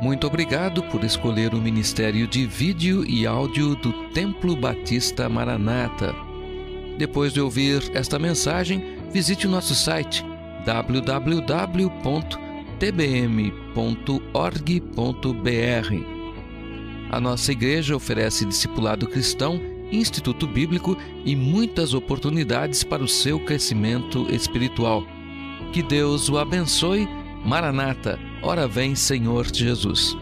Muito obrigado por escolher o Ministério de Vídeo e Áudio do Templo Batista Maranata. Depois de ouvir esta mensagem, visite o nosso site www.tbm.org.br. A nossa igreja oferece discipulado cristão, instituto bíblico e muitas oportunidades para o seu crescimento espiritual. Que Deus o abençoe. Maranata, ora vem, Senhor Jesus.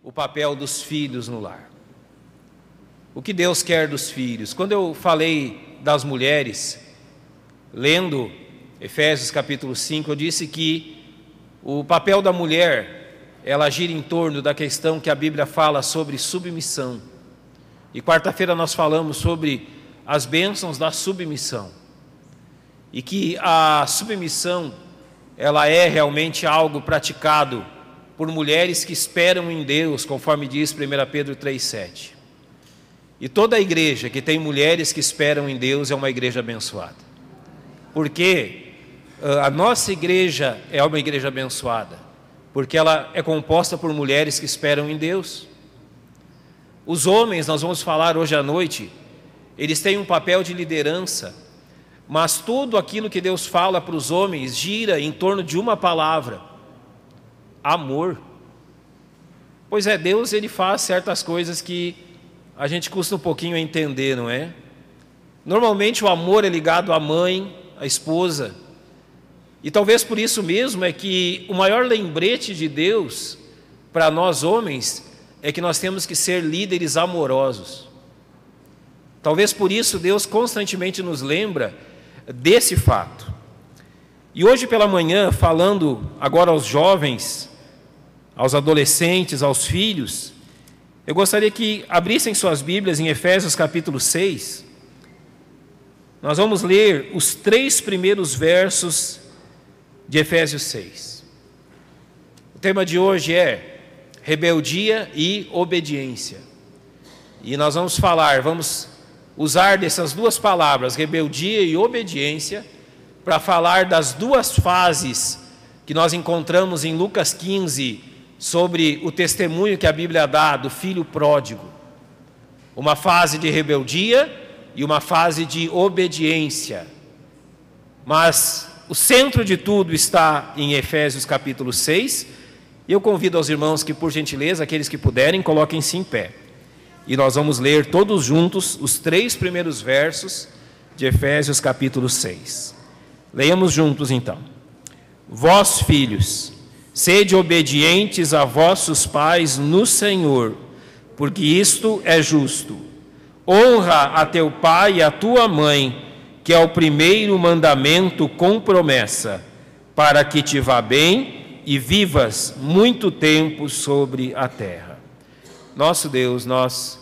O papel dos filhos no lar. O que Deus quer dos filhos? Quando eu falei das mulheres, lendo Efésios capítulo 5, eu disse que o papel da mulher, ela gira em torno da questão que a Bíblia fala sobre submissão. E quarta-feira nós falamos sobre as bênçãos da submissão. E que a submissão, ela é realmente algo praticado por mulheres que esperam em Deus, conforme diz 1 Pedro 3,7. E toda a igreja que tem mulheres que esperam em Deus é uma igreja abençoada. Porque a nossa igreja é uma igreja abençoada, porque ela é composta por mulheres que esperam em Deus. Os homens, nós vamos falar hoje à noite, eles têm um papel de liderança, mas tudo aquilo que Deus fala para os homens gira em torno de uma palavra: amor. Pois é, Deus, ele faz certas coisas que a gente custa um pouquinho a entender, não é? Normalmente o amor é ligado à mãe, à esposa, e talvez por isso mesmo é que o maior lembrete de Deus para nós homens é que nós temos que ser líderes amorosos. Talvez por isso Deus constantemente nos lembra desse fato. E hoje pela manhã, falando agora aos jovens, aos adolescentes, aos filhos, eu gostaria que abrissem suas Bíblias em Efésios capítulo 6. Nós vamos ler os 3 primeiros versos de Efésios 6. O tema de hoje é rebeldia e obediência. E nós vamos usar dessas duas palavras, rebeldia e obediência, para falar das duas fases que nós encontramos em Lucas 15, sobre o testemunho que a Bíblia dá do filho pródigo. Uma fase de rebeldia e uma fase de obediência. Mas o centro de tudo está em Efésios capítulo 6. E eu convido aos irmãos que, por gentileza, aqueles que puderem, coloquem-se em pé. E nós vamos ler todos juntos os 3 primeiros versos de Efésios capítulo 6. Leiamos juntos então. Vós, filhos, sede obedientes a vossos pais no Senhor, porque isto é justo. Honra a teu pai e a tua mãe, que é o primeiro mandamento com promessa, para que te vá bem e vivas muito tempo sobre a terra. Nosso Deus, nós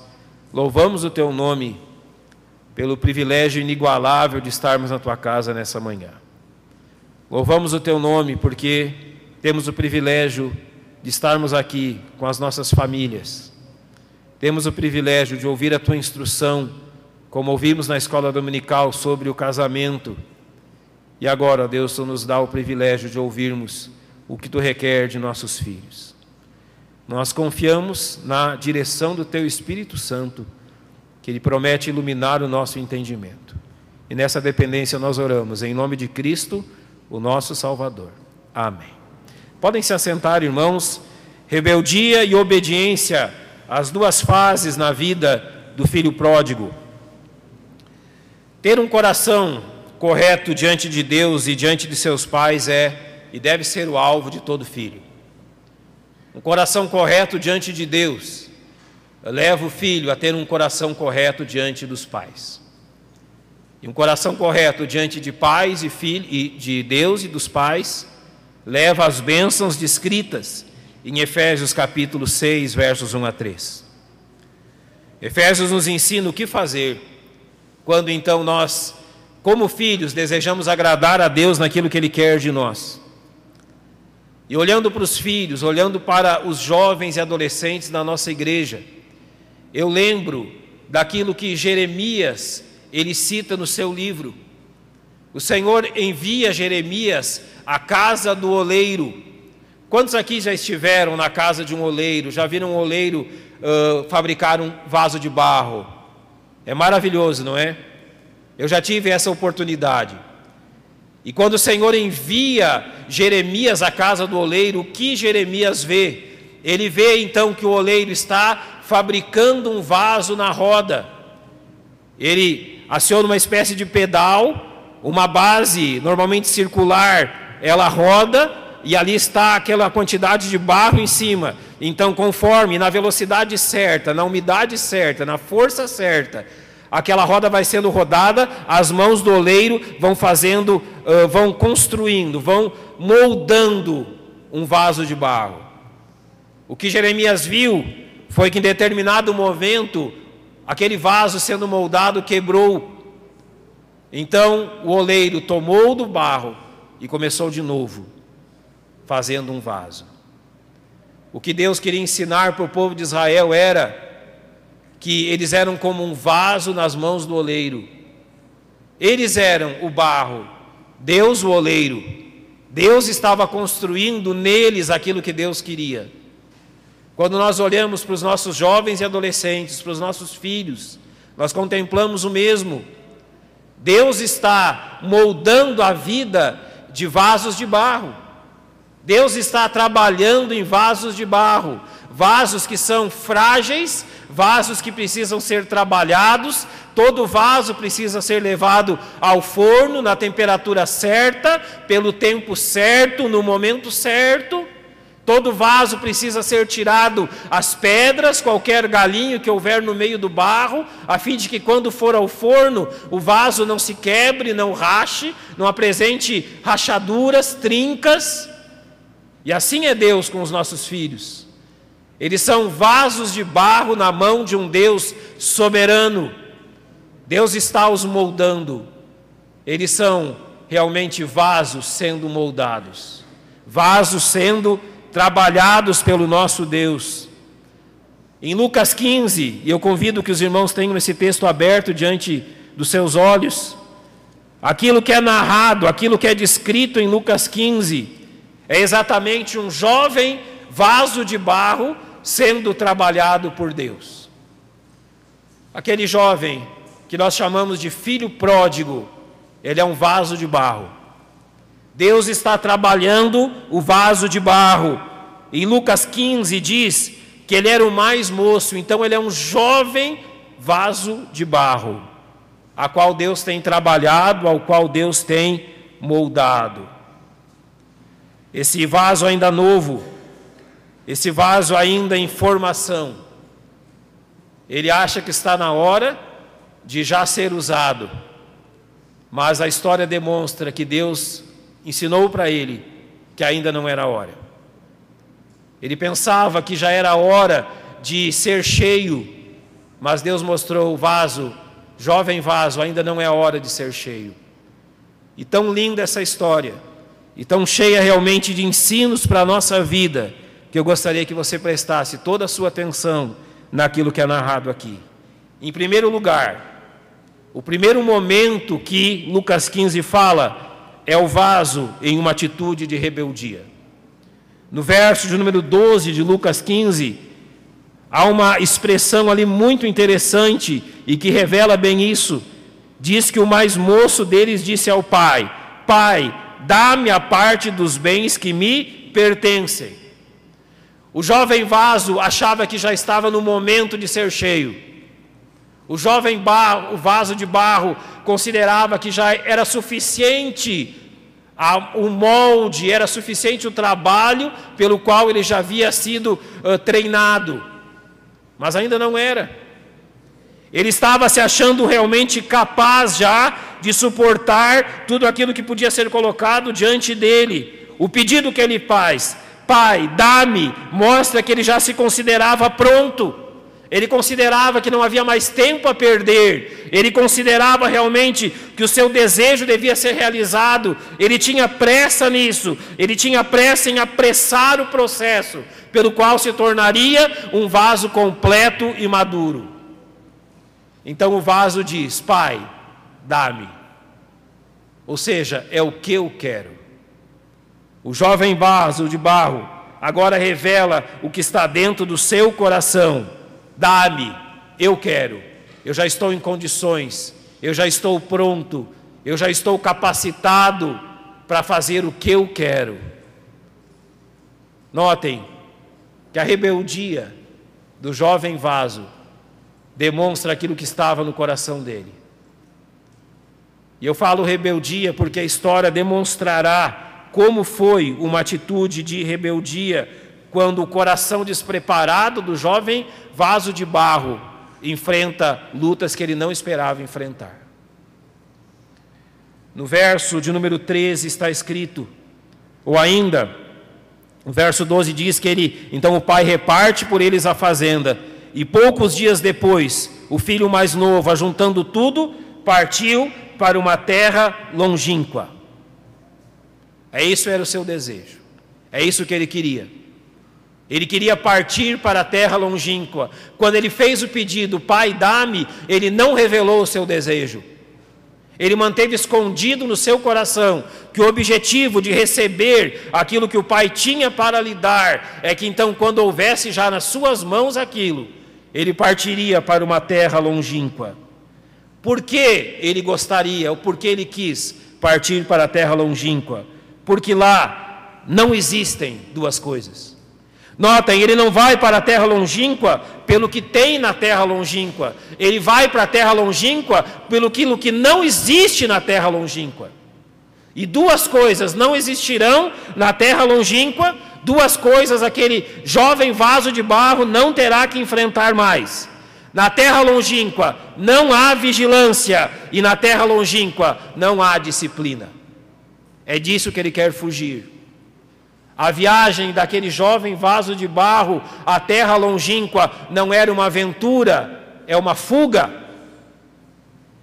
louvamos o teu nome pelo privilégio inigualável de estarmos na tua casa nessa manhã. Louvamos o teu nome porque temos o privilégio de estarmos aqui com as nossas famílias. Temos o privilégio de ouvir a tua instrução, como ouvimos na escola dominical sobre o casamento. E agora, Deus, tu nos dá o privilégio de ouvirmos o que tu requer de nossos filhos. Nós confiamos na direção do teu Espírito Santo, que ele promete iluminar o nosso entendimento. E nessa dependência nós oramos em nome de Cristo, o nosso Salvador. Amém. Podem se assentar, irmãos. Rebeldia e obediência, as duas fases na vida do filho pródigo. Ter um coração correto diante de Deus e diante de seus pais é e deve ser o alvo de todo filho. Um coração correto diante de Deus leva o filho a ter um coração correto diante dos pais. E um coração correto diante de pais e filhos, e de Deus e dos pais, leva as bênçãos descritas em Efésios capítulo 6, versos 1 a 3. Efésios nos ensina o que fazer quando então nós, como filhos, desejamos agradar a Deus naquilo que Ele quer de nós. E olhando para os filhos, olhando para os jovens e adolescentes da nossa igreja, eu lembro daquilo que Jeremias, ele cita no seu livro, o Senhor envia Jeremias à casa do oleiro. Quantos aqui já estiveram na casa de um oleiro? Já viram um oleiro fabricar um vaso de barro? É maravilhoso, não é? Eu já tive essa oportunidade. E quando o Senhor envia Jeremias à casa do oleiro, o que Jeremias vê? Ele vê então que o oleiro está fabricando um vaso na roda. Ele aciona uma espécie de pedal, uma base normalmente circular, ela roda e ali está aquela quantidade de barro em cima. Então, conforme, na velocidade certa, na umidade certa, na força certa, aquela roda vai sendo rodada, as mãos do oleiro vão fazendo, vão construindo, vão moldando um vaso de barro. O que Jeremias viu foi que em determinado momento, aquele vaso sendo moldado quebrou. Então o oleiro tomou do barro e começou de novo, fazendo um vaso. O que Deus queria ensinar para o povo de Israel era que eles eram como um vaso nas mãos do oleiro. Eles eram o barro, Deus o oleiro. Deus estava construindo neles aquilo que Deus queria. Quando nós olhamos para os nossos jovens e adolescentes, para os nossos filhos, nós contemplamos o mesmo. Deus está moldando a vida de vasos de barro. Deus está trabalhando em vasos de barro, vasos que são frágeis, vasos que precisam ser trabalhados. Todo vaso precisa ser levado ao forno na temperatura certa, pelo tempo certo, no momento certo. Todo vaso precisa ser tirado as pedras, qualquer galinho que houver no meio do barro, a fim de que quando for ao forno, o vaso não se quebre, não rache, não apresente rachaduras, trincas. E assim é Deus com os nossos filhos. Eles são vasos de barro na mão de um Deus soberano. Deus está os moldando. Eles são realmente vasos sendo moldados, vasos sendo trabalhados pelo nosso Deus. Em Lucas 15, e eu convido que os irmãos tenham esse texto aberto diante dos seus olhos, aquilo que é narrado, aquilo que é descrito em Lucas 15, é exatamente um jovem vaso de barro sendo trabalhado por Deus. Aquele jovem que nós chamamos de filho pródigo, ele é um vaso de barro. Deus está trabalhando o vaso de barro. Em Lucas 15 diz que ele era o mais moço, então ele é um jovem vaso de barro, a qual Deus tem trabalhado, ao qual Deus tem moldado. Esse vaso ainda novo, esse vaso ainda em formação, ele acha que está na hora de já ser usado, mas a história demonstra que Deus ensinou para ele que ainda não era a hora. Ele pensava que já era a hora de ser cheio, mas Deus mostrou o vaso, jovem vaso, ainda não é a hora de ser cheio. E tão linda essa história, e tão cheia realmente de ensinos para a nossa vida, que eu gostaria que você prestasse toda a sua atenção naquilo que é narrado aqui. Em primeiro lugar, o primeiro momento que Lucas 15 fala é o vaso em uma atitude de rebeldia. No verso de número 12 de Lucas 15, há uma expressão ali muito interessante e que revela bem isso. Diz que o mais moço deles disse ao pai: Pai, dá-me a parte dos bens que me pertencem. O jovem vaso achava que já estava no momento de ser cheio. O jovem o vaso de barro considerava que já era suficiente o molde, era suficiente o trabalho pelo qual ele já havia sido treinado. Mas ainda não era. Ele estava se achando realmente capaz já de suportar tudo aquilo que podia ser colocado diante dele. O pedido que ele faz: Pai, dá-me, mostra que ele já se considerava pronto. Ele considerava que não havia mais tempo a perder. Ele considerava realmente que o seu desejo devia ser realizado. Ele tinha pressa nisso. Ele tinha pressa em apressar o processo, pelo qual se tornaria um vaso completo e maduro. Então o vaso diz: Pai, dá-me. Ou seja, é o que eu quero. O jovem vaso de barro agora revela o que está dentro do seu coração. Dá-me, eu quero. Eu já estou em condições, eu já estou pronto, eu já estou capacitado para fazer o que eu quero. Notem que a rebeldia do jovem vaso demonstra aquilo que estava no coração dele. E eu falo rebeldia porque a história demonstrará como foi uma atitude de rebeldia quando o coração despreparado do jovem vaso de barro enfrenta lutas que ele não esperava enfrentar. No verso de número 13 está escrito, ou ainda, o verso 12 diz que então o pai reparte por eles a fazenda, e poucos dias depois, o filho mais novo, ajuntando tudo, partiu para uma terra longínqua. Isso era o seu desejo, é isso que ele queria. Ele queria partir para a terra longínqua. Quando ele fez o pedido, pai, dá-me, ele não revelou o seu desejo. Ele manteve escondido no seu coração que o objetivo de receber aquilo que o pai tinha para lhe dar é que então, quando houvesse já nas suas mãos aquilo, ele partiria para uma terra longínqua. Por que ele gostaria, ou por que ele quis partir para a terra longínqua? Porque lá não existem duas coisas. Notem, ele não vai para a terra longínqua pelo que tem na terra longínqua. Ele vai para a terra longínqua pelo que não existe na terra longínqua. E duas coisas não existirão na terra longínqua, duas coisas aquele jovem vaso de barro não terá que enfrentar mais. Na terra longínqua não há vigilância e na terra longínqua não há disciplina. É disso que ele quer fugir. A viagem daquele jovem vaso de barro à terra longínqua não era uma aventura, é uma fuga.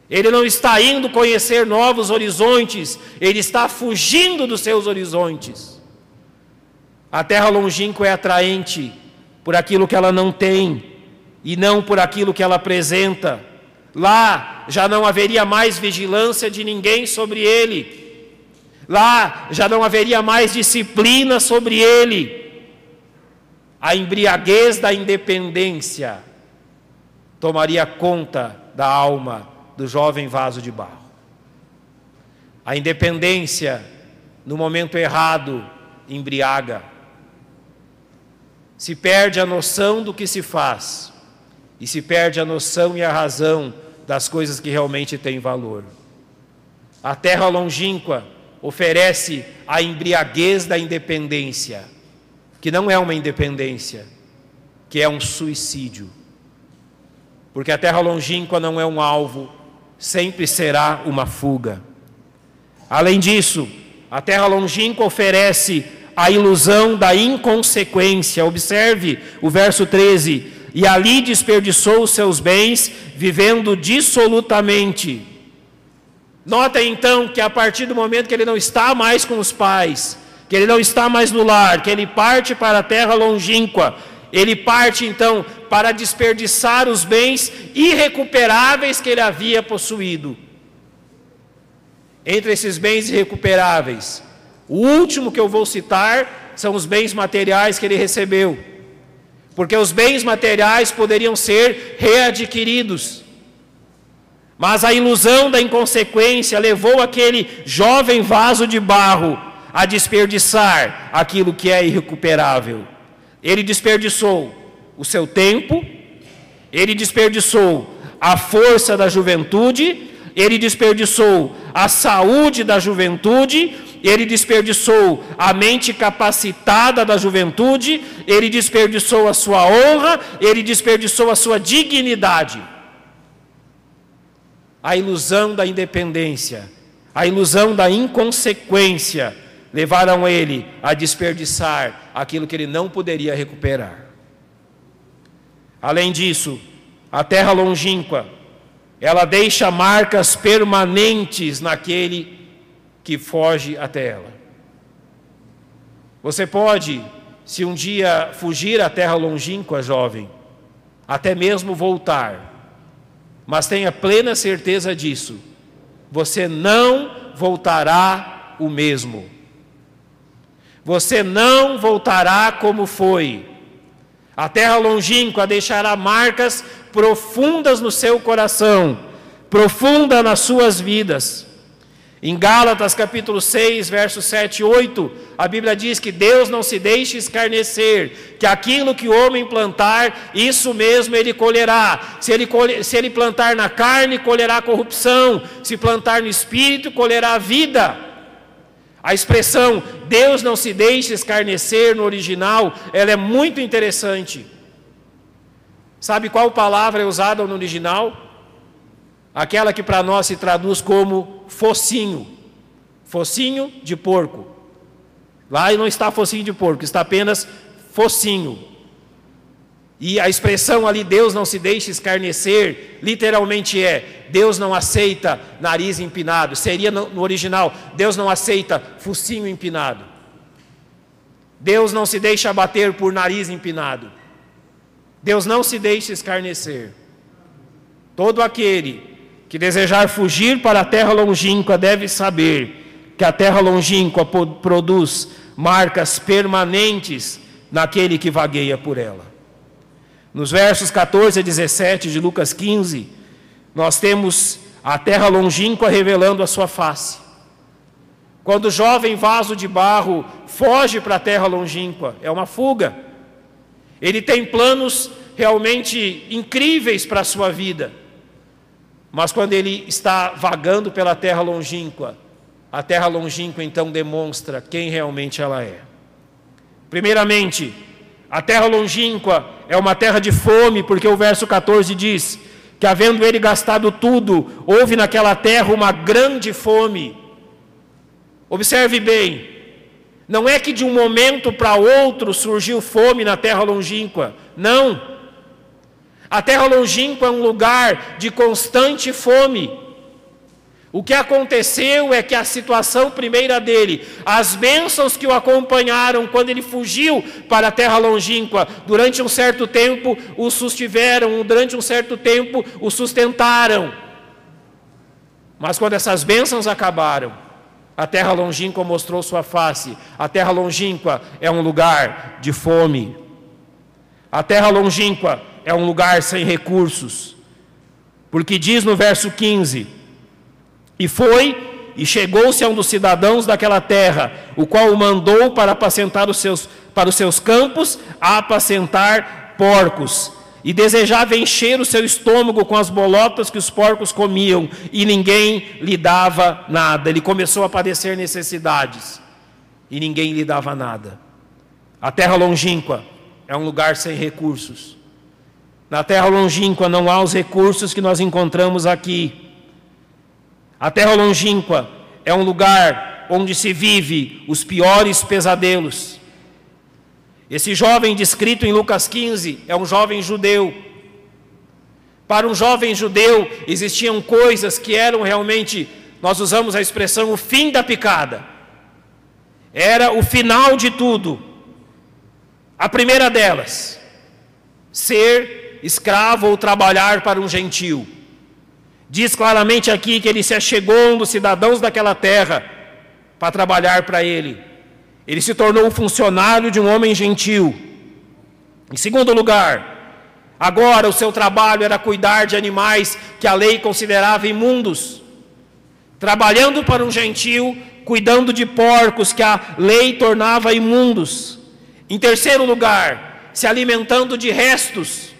Ele não está indo conhecer novos horizontes, ele está fugindo dos seus horizontes. A terra longínqua é atraente por aquilo que ela não tem e não por aquilo que ela apresenta. Lá já não haveria mais vigilância de ninguém sobre ele. Lá já não haveria mais disciplina sobre ele. A embriaguez da independência tomaria conta da alma do jovem vaso de barro. A independência, no momento errado, embriaga. Se perde a noção do que se faz e se perde a noção e a razão das coisas que realmente têm valor. A terra longínqua oferece a embriaguez da independência, que não é uma independência, que é um suicídio. Porque a terra longínqua não é um alvo, sempre será uma fuga. Além disso, a terra longínqua oferece a ilusão da inconsequência. Observe o verso 13. E ali desperdiçou os seus bens, vivendo dissolutamente. Nota então que a partir do momento que ele não está mais com os pais, que ele não está mais no lar, que ele parte para a terra longínqua, ele parte então para desperdiçar os bens irrecuperáveis que ele havia possuído. Entre esses bens irrecuperáveis, o último que eu vou citar são os bens materiais que ele recebeu, porque os bens materiais poderiam ser readquiridos. Mas a ilusão da inconsequência levou aquele jovem vaso de barro a desperdiçar aquilo que é irrecuperável. Ele desperdiçou o seu tempo, ele desperdiçou a força da juventude, ele desperdiçou a saúde da juventude, ele desperdiçou a mente capacitada da juventude, ele desperdiçou a sua honra, ele desperdiçou a sua dignidade. A ilusão da independência, a ilusão da inconsequência levaram ele a desperdiçar aquilo que ele não poderia recuperar. Além disso, a terra longínqua, ela deixa marcas permanentes naquele que foge até ela. Você pode, se um dia fugir à terra longínqua, jovem, até mesmo voltar, mas tenha plena certeza disso, você não voltará o mesmo. Você não voltará como foi. A terra longínqua deixará marcas profundas no seu coração, profunda nas suas vidas. Em Gálatas capítulo 6, versos 7 e 8, a Bíblia diz que Deus não se deixe escarnecer, que aquilo que o homem plantar, isso mesmo ele colherá. Se ele plantar na carne, colherá corrupção. Se plantar no espírito, colherá vida. A expressão Deus não se deixe escarnecer no original, ela é muito interessante. Sabe qual palavra é usada no original? Aquela que para nós se traduz como focinho. Focinho de porco. Lá não está focinho de porco, está apenas focinho. E a expressão ali, Deus não se deixe escarnecer, literalmente é, Deus não aceita nariz empinado. Seria no original, Deus não aceita focinho empinado. Deus não se deixa abater por nariz empinado. Deus não se deixa escarnecer. Todo aquele que desejar fugir para a terra longínqua deve saber que a terra longínqua produz marcas permanentes naquele que vagueia por ela. Nos versos 14 a 17 de Lucas 15, nós temos a terra longínqua revelando a sua face. Quando o jovem vaso de barro foge para a terra longínqua, é uma fuga. Ele tem planos realmente incríveis para a sua vida. Mas quando ele está vagando pela terra longínqua, a terra longínqua então demonstra quem realmente ela é. Primeiramente, a terra longínqua é uma terra de fome, porque o verso 14 diz que, havendo ele gastado tudo, houve naquela terra uma grande fome. Observe bem, não é que de um momento para outro surgiu fome na terra longínqua, não. A terra longínqua é um lugar de constante fome. O que aconteceu é que a situação primeira dele, as bênçãos que o acompanharam quando ele fugiu para a terra longínqua, durante um certo tempo o sustiveram, durante um certo tempo o sustentaram. Mas quando essas bênçãos acabaram, a terra longínqua mostrou sua face. A terra longínqua é um lugar de fome. A terra longínqua é um lugar sem recursos, porque diz no verso 15, e foi e chegou-se a um dos cidadãos daquela terra, o qual o mandou para apacentar para os seus campos, a apacentar porcos, e desejava encher o seu estômago com as bolotas que os porcos comiam, e ninguém lhe dava nada. Ele começou a padecer necessidades, e ninguém lhe dava nada. A terra longínqua é um lugar sem recursos. Na terra longínqua não há os recursos que nós encontramos aqui. A terra longínqua é um lugar onde se vive os piores pesadelos. Esse jovem descrito em Lucas 15 é um jovem judeu. Para um jovem judeu existiam coisas que eram realmente, nós usamos a expressão, o fim da picada. Era o final de tudo. A primeira delas, ser escravo ou trabalhar para um gentio. Diz claramente aqui que ele se achegou a um dos cidadãos daquela terra para trabalhar para ele. Ele se tornou um funcionário de um homem gentio. Em segundo lugar, agora o seu trabalho era cuidar de animais que a lei considerava imundos. Trabalhando para um gentio, cuidando de porcos que a lei tornava imundos. Em terceiro lugar, se alimentando de restos,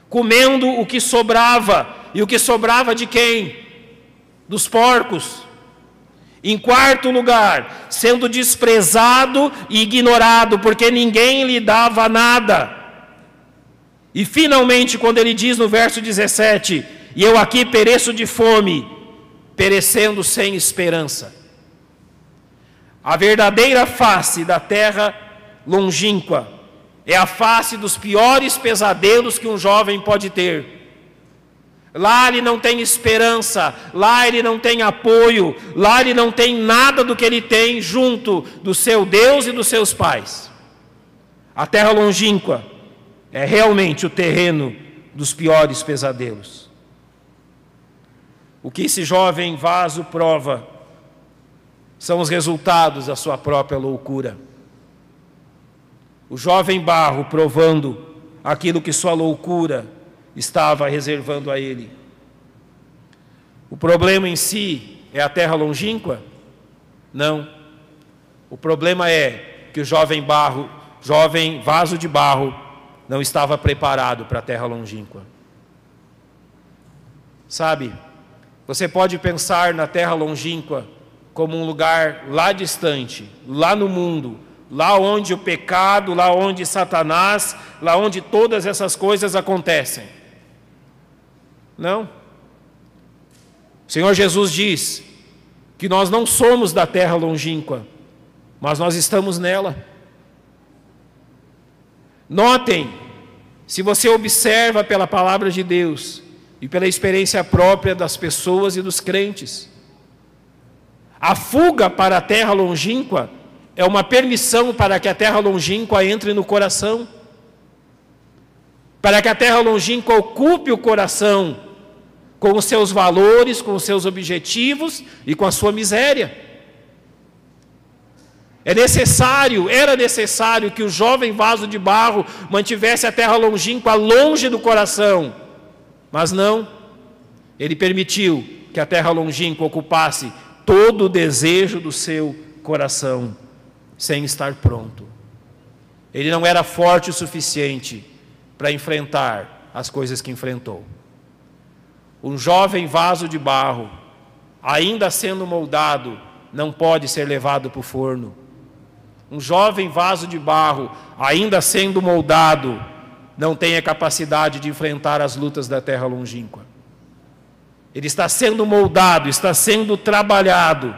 comendo o que sobrava. E o que sobrava de quem? Dos porcos. Em quarto lugar, sendo desprezado e ignorado, porque ninguém lhe dava nada. E finalmente, quando ele diz no verso 17, e eu aqui pereço de fome, perecendo sem esperança. A verdadeira face da terra longínqua é a face dos piores pesadelos que um jovem pode ter. Lá ele não tem esperança, lá ele não tem apoio, lá ele não tem nada do que ele tem junto do seu Deus e dos seus pais. A terra longínqua é realmente o terreno dos piores pesadelos. O que esse jovem vaso prova são os resultados da sua própria loucura. O jovem barro provando aquilo que sua loucura estava reservando a ele. O problema em si é a terra longínqua? Não. O problema é que o jovem vaso de barro, não estava preparado para a terra longínqua. Sabe, você pode pensar na terra longínqua como um lugar lá distante, lá no mundo, lá onde o pecado, lá onde Satanás, lá onde todas essas coisas acontecem. Não. O Senhor Jesus diz que nós não somos da terra longínqua, mas nós estamos nela. Notem, se você observa pela palavra de Deus e pela experiência própria das pessoas e dos crentes, a fuga para a terra longínqua é uma permissão para que a terra longínqua entre no coração, para que a terra longínqua ocupe o coração com os seus valores, com os seus objetivos e com a sua miséria. Era necessário que o jovem vaso de barro mantivesse a terra longínqua longe do coração, mas não, ele permitiu que a terra longínqua ocupasse todo o desejo do seu coração, sem estar pronto. Ele não era forte o suficiente para enfrentar as coisas que enfrentou. Um jovem vaso de barro, ainda sendo moldado, não pode ser levado para o forno. Um jovem vaso de barro, ainda sendo moldado, não tem a capacidade de enfrentar as lutas da terra longínqua. Ele está sendo moldado, está sendo trabalhado,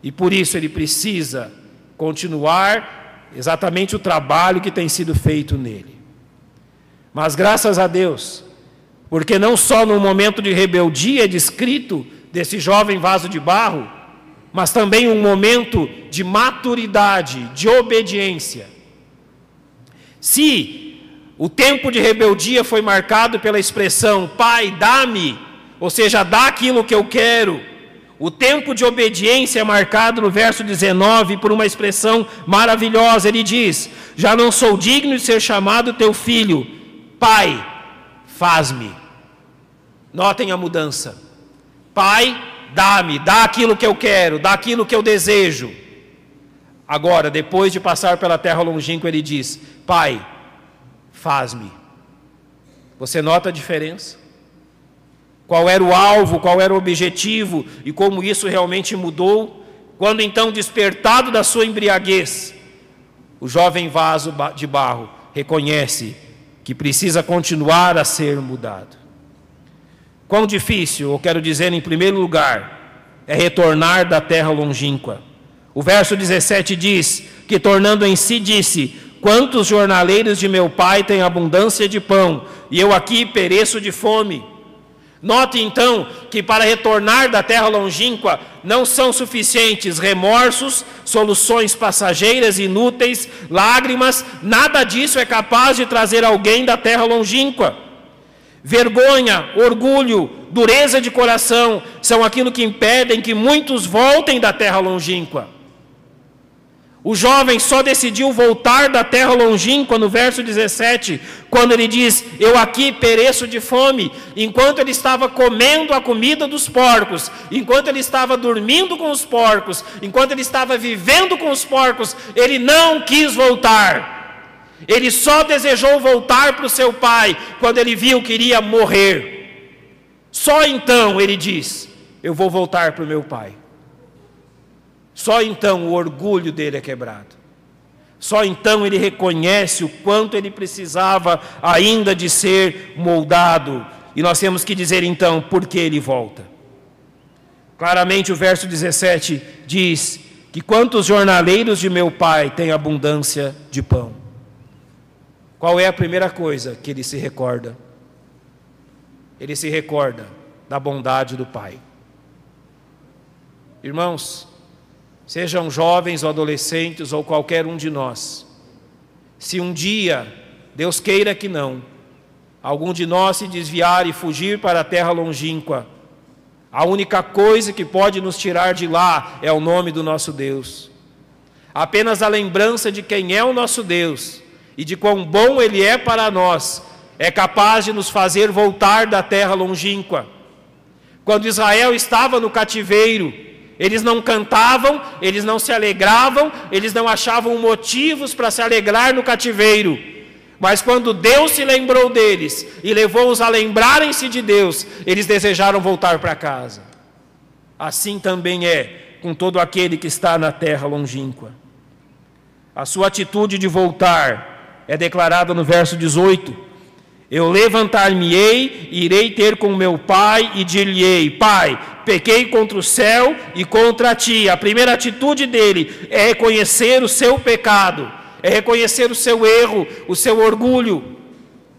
e por isso ele precisa continuar exatamente o trabalho que tem sido feito nele. Mas graças a Deus, porque não só no momento de rebeldia é descrito desse jovem vaso de barro, mas também um momento de maturidade, de obediência. Se o tempo de rebeldia foi marcado pela expressão Pai, dá-me, ou seja, dá aquilo que eu quero, o tempo de obediência é marcado no verso 19 por uma expressão maravilhosa. Ele diz: já não sou digno de ser chamado teu filho, Pai, faz-me. Notem a mudança. Pai, dá-me, dá aquilo que eu quero, dá aquilo que eu desejo. Agora, depois de passar pela terra longínqua, ele diz: Pai, faz-me. Você nota a diferença? Qual era o alvo, qual era o objetivo e como isso realmente mudou? Quando então, despertado da sua embriaguez, o jovem vaso de barro reconhece que precisa continuar a ser mudado. Quão difícil, eu quero dizer em primeiro lugar, é retornar da terra longínqua. O verso 17 diz que, tornando em si, disse: quantos jornaleiros de meu pai têm abundância de pão, e eu aqui pereço de fome. Note então que para retornar da terra longínqua não são suficientes remorsos, soluções passageiras, inúteis, lágrimas, nada disso é capaz de trazer alguém da terra longínqua. Vergonha, orgulho, dureza de coração são aquilo que impedem que muitos voltem da terra longínqua. O jovem só decidiu voltar da terra longínqua no verso 17, quando ele diz: eu aqui pereço de fome. Enquanto ele estava comendo a comida dos porcos, enquanto ele estava dormindo com os porcos, enquanto ele estava vivendo com os porcos, ele não quis voltar. Ele só desejou voltar para o seu pai quando ele viu que iria morrer. Só então ele diz: eu vou voltar para o meu pai. Só então o orgulho dele é quebrado. Só então ele reconhece o quanto ele precisava ainda de ser moldado. E nós temos que dizer então por que ele volta. Claramente o verso 17 diz que quantos jornaleiros de meu pai têm abundância de pão. Qual é a primeira coisa que ele se recorda? Ele se recorda da bondade do pai. Irmãos, sejam jovens ou adolescentes ou qualquer um de nós, se um dia, Deus queira que não, algum de nós se desviar e fugir para a terra longínqua, A única coisa que pode nos tirar de lá é o nome do nosso Deus. Apenas a lembrança de quem é o nosso Deus e de quão bom Ele é para nós é capaz de nos fazer voltar da terra longínqua. Quando Israel estava no cativeiro, eles não cantavam, eles não se alegravam, eles não achavam motivos para se alegrar no cativeiro. Mas quando Deus se lembrou deles e levou-os a lembrarem-se de Deus, eles desejaram voltar para casa. Assim também é com todo aquele que está na terra longínqua. A sua atitude de voltar é declarada no verso 18. Eu levantar-me-ei, irei ter com meu pai e dir-lhe-ei: Pai, pequei contra o céu e contra ti. A primeira atitude dele é reconhecer o seu pecado, é reconhecer o seu erro, o seu orgulho,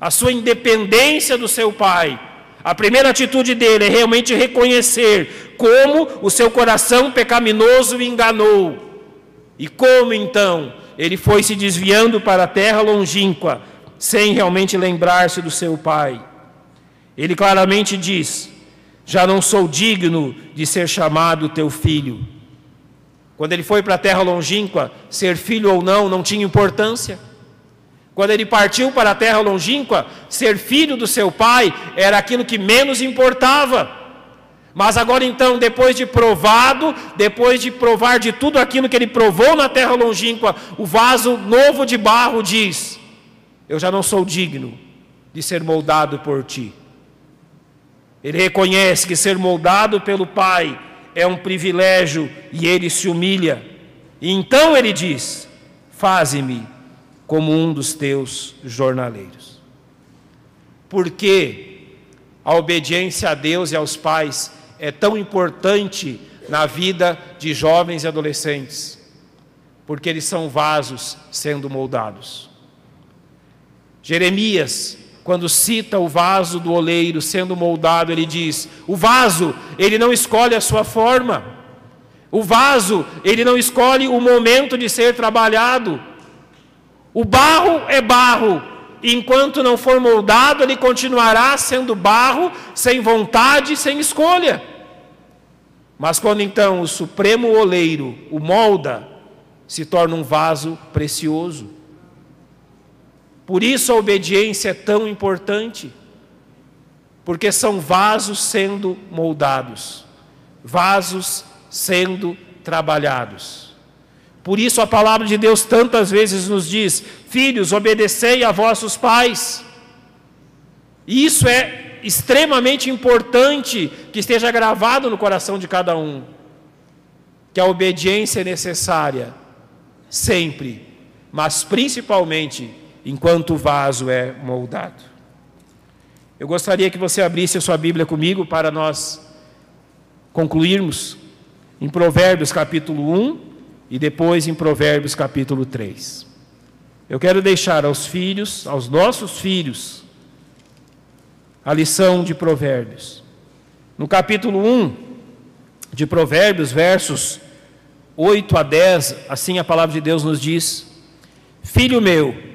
a sua independência do seu pai. A primeira atitude dele é realmente reconhecer como o seu coração pecaminoso o enganou. E como então ele foi se desviando para a terra longínqua, sem realmente lembrar-se do seu pai. Ele claramente diz: já não sou digno de ser chamado teu filho. Quando ele foi para a terra longínqua, ser filho ou não tinha importância. Quando ele partiu para a terra longínqua, ser filho do seu pai era aquilo que menos importava. Mas agora então, depois de provar de tudo aquilo que ele provou na terra longínqua, o vaso novo de barro diz: eu já não sou digno de ser moldado por ti. Ele reconhece que ser moldado pelo Pai é um privilégio e ele se humilha. E então ele diz: faze-me como um dos teus jornaleiros. Por que a obediência a Deus e aos pais é tão importante na vida de jovens e adolescentes? Porque eles são vasos sendo moldados. Jeremias, quando cita o vaso do oleiro sendo moldado, ele diz: o vaso, ele não escolhe a sua forma. O vaso, ele não escolhe o momento de ser trabalhado. O barro é barro. Enquanto não for moldado, ele continuará sendo barro, sem vontade, sem escolha. Mas quando então o supremo oleiro o molda, se torna um vaso precioso. Por isso a obediência é tão importante, porque são vasos sendo moldados, vasos sendo trabalhados. Por isso a palavra de Deus tantas vezes nos diz: filhos, obedecei a vossos pais. E isso é extremamente importante que esteja gravado no coração de cada um, que a obediência é necessária sempre, mas principalmente enquanto o vaso é moldado. Eu gostaria que você abrisse a sua Bíblia comigo para nós concluirmos em Provérbios capítulo 1 e depois em Provérbios capítulo 3. Eu quero deixar aos filhos, aos nossos filhos, a lição de Provérbios. No capítulo 1 de Provérbios, versos 8 a 10, assim a palavra de Deus nos diz: filho meu,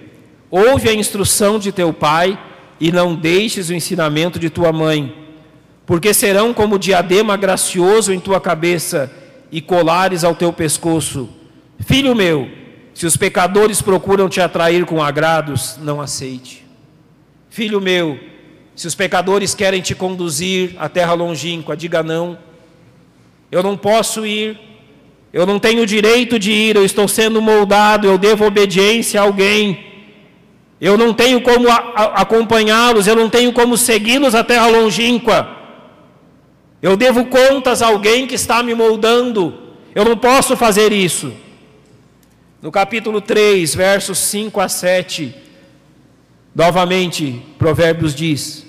ouve a instrução de teu pai e não deixes o ensinamento de tua mãe, porque serão como diadema gracioso em tua cabeça e colares ao teu pescoço. Filho meu, se os pecadores procuram te atrair com agrados, não aceite. Filho meu, se os pecadores querem te conduzir à terra longínqua, diga não. Eu não posso ir, eu não tenho direito de ir, eu estou sendo moldado, eu devo obediência a alguém. Eu não tenho como acompanhá-los, eu não tenho como segui-los à terra longínqua. Eu devo contas a alguém que está me moldando. Eu não posso fazer isso. No capítulo 3, versos 5 a 7, novamente, Provérbios diz: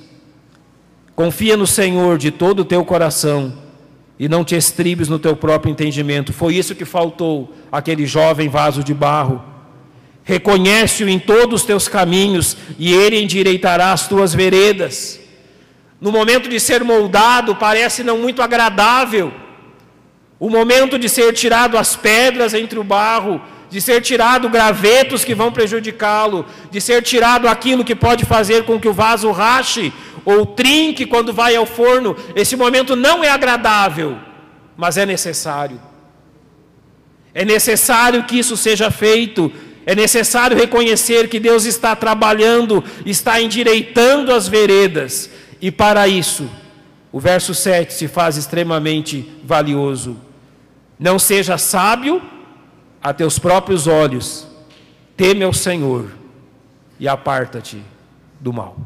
confia no Senhor de todo o teu coração e não te estribes no teu próprio entendimento. Foi isso que faltou àquele jovem vaso de barro. Reconhece-o em todos os teus caminhos e ele endireitará as tuas veredas. No momento de ser moldado, parece não muito agradável. O momento de ser tirado as pedras entre o barro, de ser tirado gravetos que vão prejudicá-lo, de ser tirado aquilo que pode fazer com que o vaso rache. ou trinque quando vai ao forno. Esse momento não é agradável, mas é necessário. É necessário que isso seja feito. É necessário reconhecer que Deus está trabalhando, está endireitando as veredas. E para isso, o verso 7 se faz extremamente valioso. Não seja sábio a teus próprios olhos, teme ao Senhor e aparta-te do mal.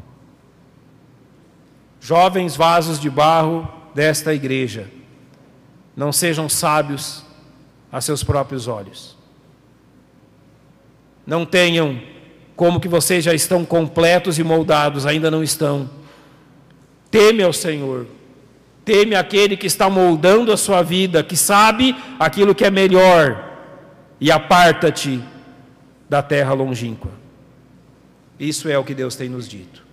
Jovens vasos de barro desta igreja, não sejam sábios a seus próprios olhos. Não tenham como que vocês já estão completos e moldados, ainda não estão. Teme ao Senhor, teme aquele que está moldando a sua vida, que sabe aquilo que é melhor, e aparta-te da terra longínqua. Isso é o que Deus tem nos dito.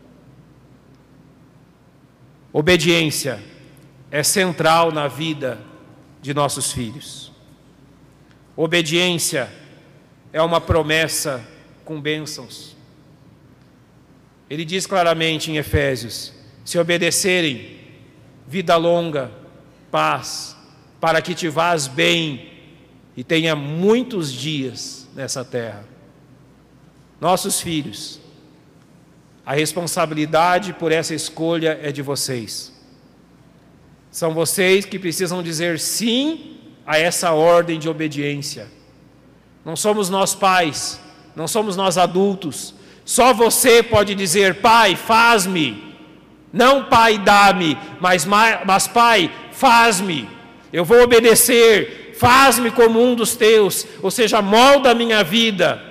Obediência é central na vida de nossos filhos. Obediência é uma promessa com bênçãos. Ele diz claramente em Efésios: se obedecerem, vida longa, paz, para que te vás bem e tenha muitos dias nessa terra. Nossos filhos, a responsabilidade por essa escolha é de vocês. São vocês que precisam dizer sim a essa ordem de obediência. Não somos nós pais, não somos nós adultos. Só você pode dizer: pai, faz-me. Não pai, dá-me, mas pai, faz-me. Eu vou obedecer, faz-me como um dos teus, ou seja, molda a minha vida.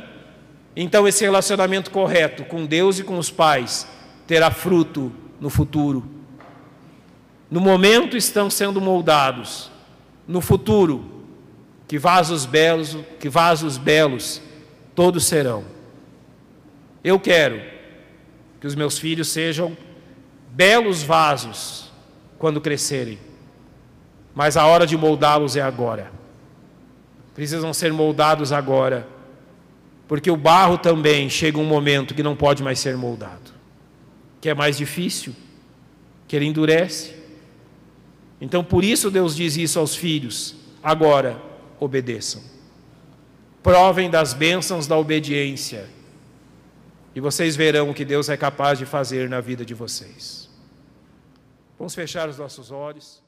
Então esse relacionamento correto com Deus e com os pais terá fruto no futuro. No momento estão sendo moldados, no futuro, que vasos belos todos serão. Eu quero que os meus filhos sejam belos vasos quando crescerem, mas a hora de moldá-los é agora. Precisam ser moldados agora, porque o barro também chega um momento que não pode mais ser moldado, que é mais difícil, que ele endurece. Então por isso Deus diz isso aos filhos: agora obedeçam, provem das bênçãos da obediência, e vocês verão o que Deus é capaz de fazer na vida de vocês. Vamos fechar os nossos olhos.